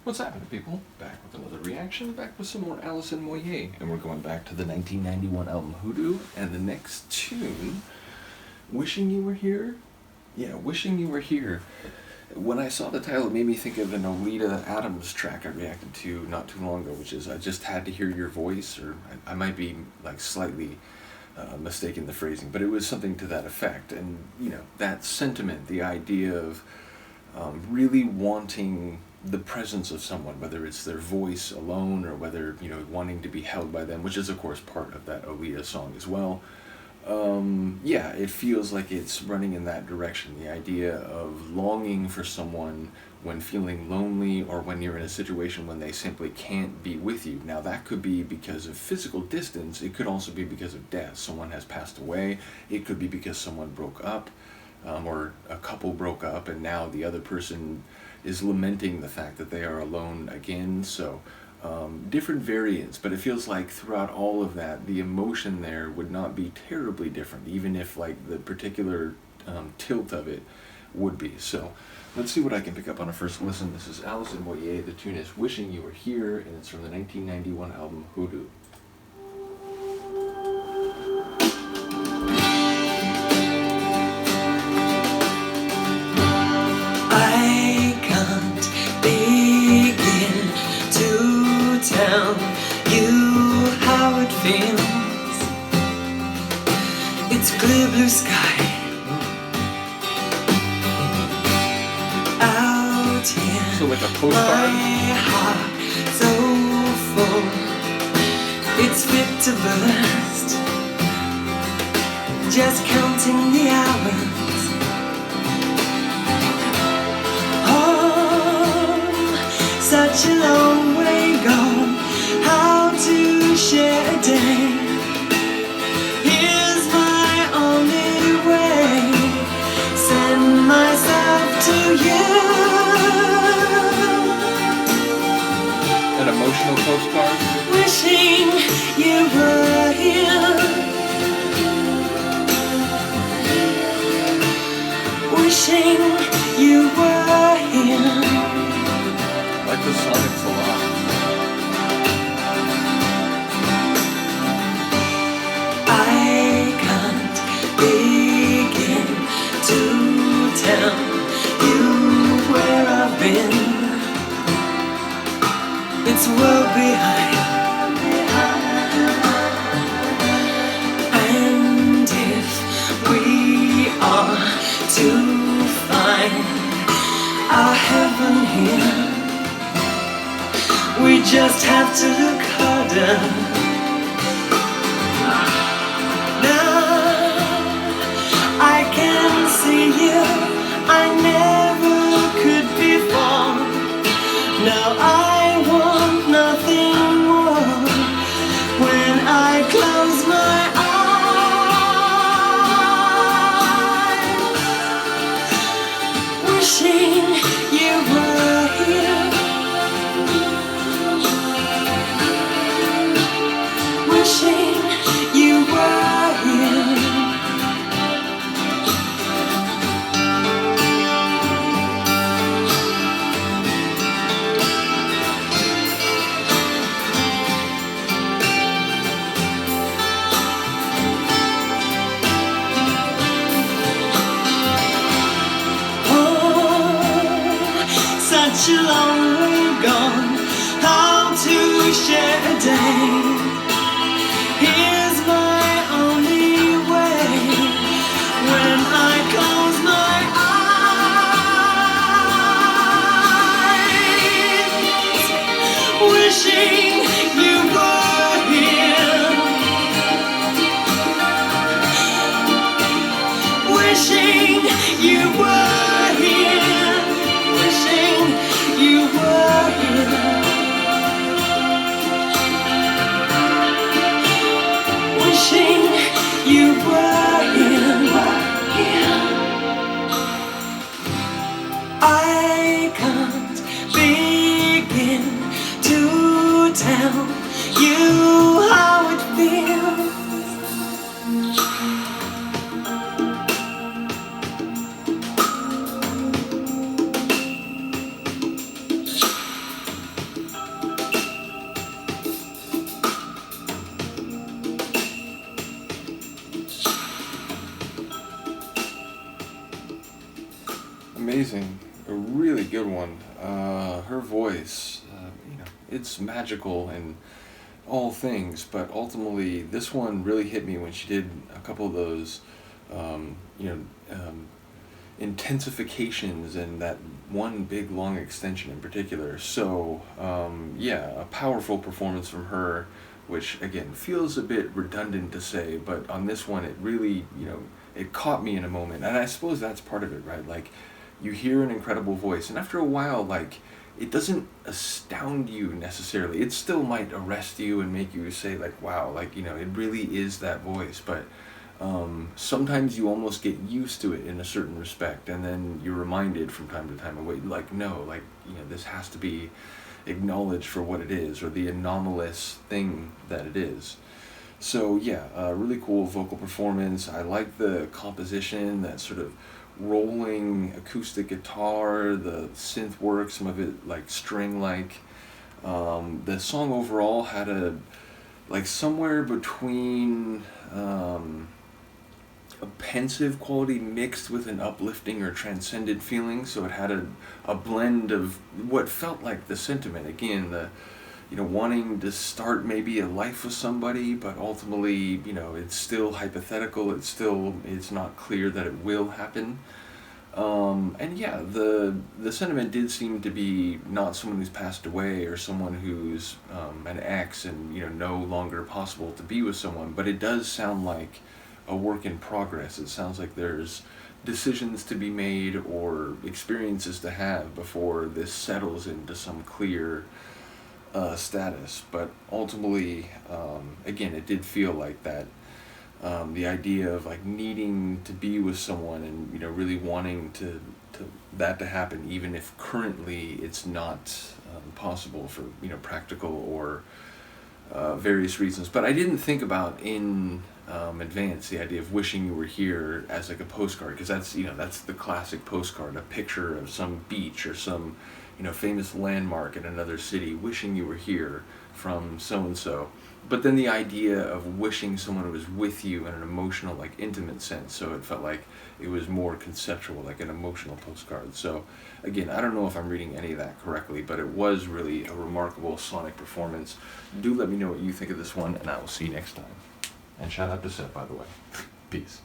What's happening, people? Back with another reaction, back with some more Alison Moyet, and we're going back to the 1991 album Hoodoo, and the next tune, Wishing You Were Here? Yeah, Wishing You Were Here. When I saw the title, it made me think of an Oleta Adams track I reacted to not too long ago, which is I Just Had to Hear Your Voice, or I might be like slightly mistaken the phrasing, but it was something to that effect. And, you know, that sentiment, the idea of really wanting the presence of someone, whether it's their voice alone or whether, you know, wanting to be held by them, which is of course part of that Oleta song as well. Yeah, it feels like it's running in that direction. The idea of longing for someone when feeling lonely, or when you're in a situation when they simply can't be with you. Now that could be because of physical distance, it could also be because of death. Someone has passed away, it could be because someone broke up, or a couple broke up and now the other person is lamenting the fact that they are alone again. So different variants, but it feels like throughout all of that, the emotion there would not be terribly different, even if like the particular tilt of it would be. So let's see what I can pick up on a first listen. This is Alison Moyet. The tune is Wishing You Were Here, and it's from the 1991 album Hoodoo. I can't begin to tell you how it feels. It's clear blue sky out here. So like a postcard? My heart so full, it's fit to burst. Just counting the hours. Such a long way gone, how to share a day. Here's my only way, send myself to you. An emotional postcard? Wishing you were here, wishing you were here. I like the sonics a lot. I can't begin to tell you where I've been. It's a world behind. And if we are to find our heaven here, we just have to look harder. Now I can see you, I never could before. Now I want nothing more. When I close my eyes, wishing you were here, wishing you were here. Oh, such a long way gone, how to share a day. Here's my only way, when I close my eyes, wishing you were here, wishing you were here, wishing you were here. Wishing you were here. I can't begin to amazing, a really good one. Her voice, it's magical in all things, but ultimately this one really hit me when she did a couple of those, um, you know, um, intensifications and that one big long extension in particular. So yeah, a powerful performance from her, which again feels a bit redundant to say, but on this one it really, it caught me in a moment, and I suppose that's part of it, right? Like, you hear an incredible voice, and after a while, like, it doesn't astound you necessarily. It still might arrest you and make you say, like, wow, like, it really is that voice. But sometimes you almost get used to it in a certain respect, and then you're reminded from time to time, wait, like, no, like, this has to be acknowledged for what it is, or the anomalous thing that it is. So yeah, really cool vocal performance. I like the composition, that sort of rolling acoustic guitar, the synth work, some of it like string-like. The song overall had a, like, somewhere between a pensive quality mixed with an uplifting or transcendent feeling. So it had a blend of what felt like the sentiment. Again, the wanting to start maybe a life with somebody, but ultimately, it's still hypothetical. It's not clear that it will happen. And yeah, the sentiment did seem to be not someone who's passed away or someone who's an ex and no longer possible to be with someone, but it does sound like a work in progress. It sounds like there's decisions to be made or experiences to have before this settles into some clear status. But ultimately, again, it did feel like that. The idea of like needing to be with someone and really wanting to that to happen, even if currently it's not possible for practical or various reasons. But I didn't think about in advance the idea of wishing you were here as like a postcard, because that's the classic postcard, a picture of some beach or some famous landmark in another city, wishing you were here from so and so. But then the idea of wishing someone was with you in an emotional, like, intimate sense, so it felt like it was more conceptual, like an emotional postcard. So again, I don't know if I'm reading any of that correctly, but it was really a remarkable sonic performance. Do let me know what you think of this one, and I will see you next time. And shout out to Seth, by the way. Peace.